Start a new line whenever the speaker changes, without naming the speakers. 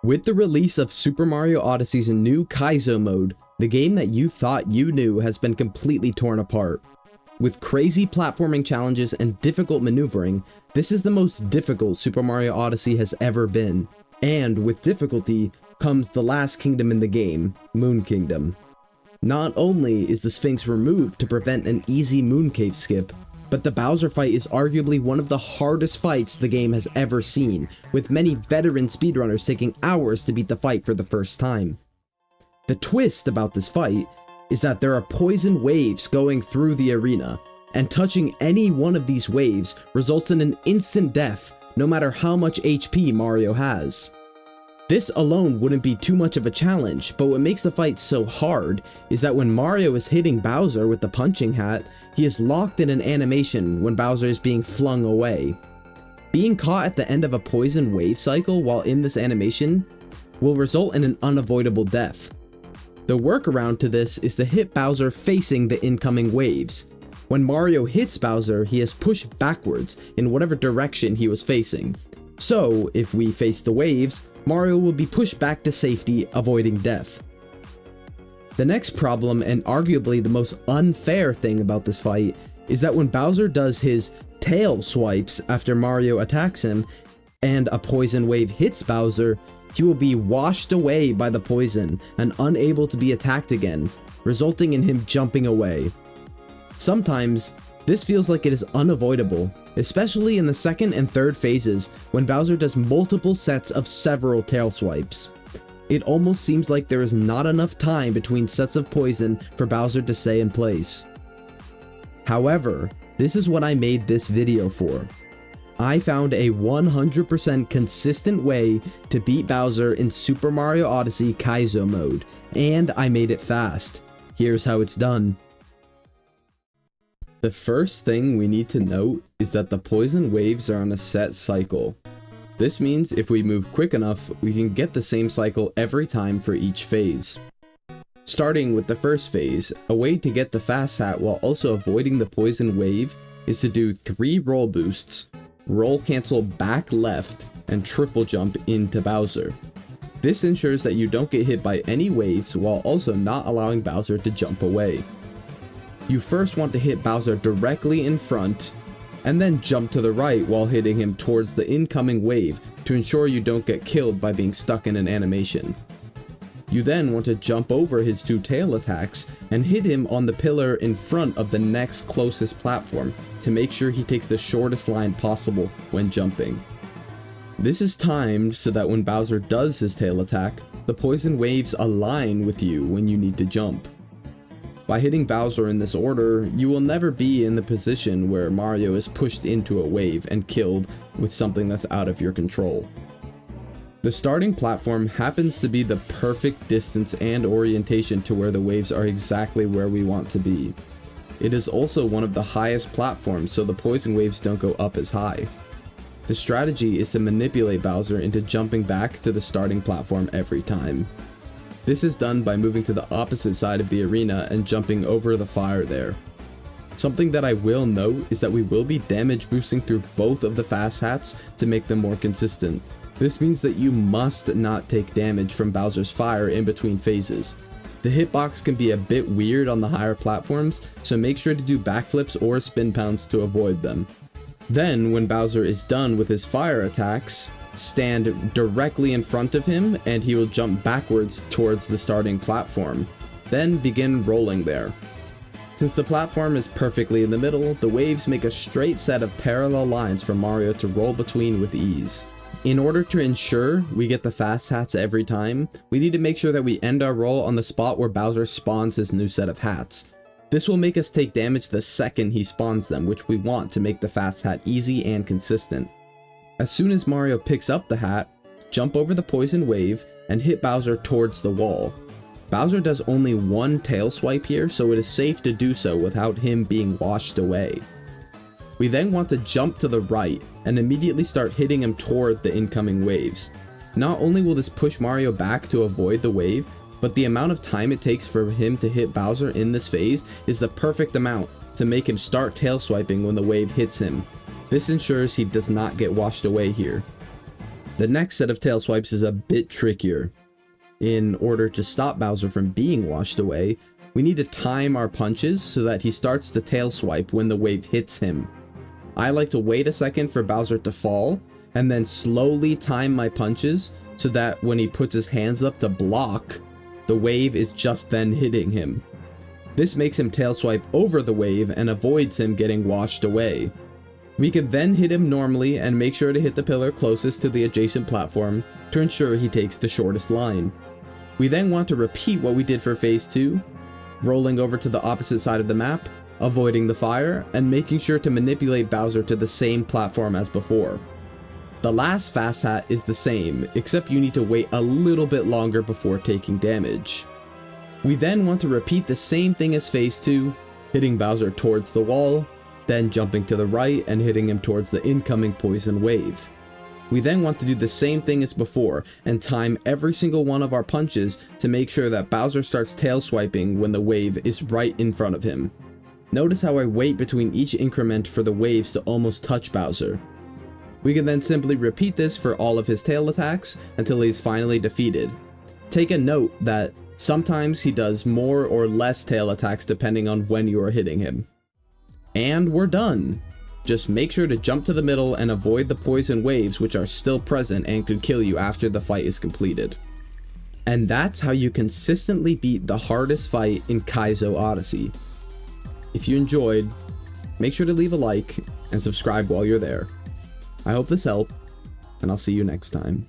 With the release of Super Mario Odyssey's new Kaizo mode, the game that you thought you knew has been completely torn apart. With crazy platforming challenges and difficult maneuvering, this is the most difficult Super Mario Odyssey has ever been. And with difficulty comes the last kingdom in the game, Moon Kingdom. Not only is the Sphinx removed to prevent an easy Moon Cave skip, but the Bowser fight is arguably one of the hardest fights the game has ever seen, with many veteran speedrunners taking hours to beat the fight for the first time. The twist about this fight is that there are poison waves going through the arena, and touching any one of these waves results in an instant death, no matter how much HP Mario has. This alone wouldn't be too much of a challenge, but what makes the fight so hard is that when Mario is hitting Bowser with the punching hat, he is locked in an animation when Bowser is being flung away. Being caught at the end of a poison wave cycle while in this animation will result in an unavoidable death. The workaround to this is to hit Bowser facing the incoming waves. When Mario hits Bowser, he is pushed backwards in whatever direction he was facing. So, if we face the waves, Mario will be pushed back to safety, avoiding death. The next problem, and arguably the most unfair thing about this fight, is that when Bowser does his tail swipes after Mario attacks him, and a poison wave hits Bowser, he will be washed away by the poison and unable to be attacked again, resulting in him jumping away. Sometimes, this feels like it is unavoidable, especially in the second and third phases when Bowser does multiple sets of several tail swipes. It almost seems like there is not enough time between sets of poison for Bowser to stay in place. However, this is what I made this video for. I found a 100% consistent way to beat Bowser in Super Mario Odyssey Kaizo mode, and I made it fast. Here's how it's done. The first thing we need to note is that the poison waves are on a set cycle. This means if we move quick enough, we can get the same cycle every time for each phase. Starting with the first phase, a way to get the fast hat while also avoiding the poison wave is to do 3 roll boosts, roll cancel back left, and triple jump into Bowser. This ensures that you don't get hit by any waves while also not allowing Bowser to jump away. You first want to hit Bowser directly in front, and then jump to the right while hitting him towards the incoming wave to ensure you don't get killed by being stuck in an animation. You then want to jump over his 2 tail attacks and hit him on the pillar in front of the next closest platform to make sure he takes the shortest line possible when jumping. This is timed so that when Bowser does his tail attack, the poison waves align with you when you need to jump. By hitting Bowser in this order, you will never be in the position where Mario is pushed into a wave and killed with something that's out of your control. The starting platform happens to be the perfect distance and orientation to where the waves are exactly where we want to be. It is also one of the highest platforms, so the poison waves don't go up as high. The strategy is to manipulate Bowser into jumping back to the starting platform every time. This is done by moving to the opposite side of the arena and jumping over the fire there. Something that I will note is that we will be damage boosting through both of the fast hats to make them more consistent. This means that you must not take damage from Bowser's fire in between phases. The hitbox can be a bit weird on the higher platforms, so make sure to do backflips or spin pounds to avoid them. Then, when Bowser is done with his fire attacks, stand directly in front of him and he will jump backwards towards the starting platform. Then begin rolling there. Since the platform is perfectly in the middle, the waves make a straight set of parallel lines for Mario to roll between with ease. In order to ensure we get the fast hats every time, we need to make sure that we end our roll on the spot where Bowser spawns his new set of hats. This will make us take damage the second he spawns them, which we want to make the fast hat easy and consistent. As soon as Mario picks up the hat, jump over the poison wave and hit Bowser towards the wall. Bowser does only 1 tail swipe here, so it is safe to do so without him being washed away. We then want to jump to the right and immediately start hitting him toward the incoming waves. Not only will this push Mario back to avoid the wave, but the amount of time it takes for him to hit Bowser in this phase is the perfect amount to make him start tail swiping when the wave hits him. This ensures he does not get washed away here. The next set of tail swipes is a bit trickier. In order to stop Bowser from being washed away, we need to time our punches so that he starts to tail swipe when the wave hits him. I like to wait a second for Bowser to fall, and then slowly time my punches so that when he puts his hands up to block, the wave is just then hitting him. This makes him tail swipe over the wave and avoids him getting washed away. We can then hit him normally and make sure to hit the pillar closest to the adjacent platform to ensure he takes the shortest line. We then want to repeat what we did for phase 2, rolling over to the opposite side of the map, avoiding the fire, and making sure to manipulate Bowser to the same platform as before. The last fast hat is the same, except you need to wait a little bit longer before taking damage. We then want to repeat the same thing as phase 2, hitting Bowser towards the wall, then jumping to the right and hitting him towards the incoming poison wave. We then want to do the same thing as before and time every single one of our punches to make sure that Bowser starts tail swiping when the wave is right in front of him. Notice how I wait between each increment for the waves to almost touch Bowser. We can then simply repeat this for all of his tail attacks until he's finally defeated. Take a note that sometimes he does more or less tail attacks depending on when you are hitting him. And we're done. Just make sure to jump to the middle and avoid the poison waves which are still present and could kill you after the fight is completed. And that's how you consistently beat the hardest fight in Kaizo Odyssey. If you enjoyed, make sure to leave a like and subscribe while you're there. I hope this helped, and I'll see you next time.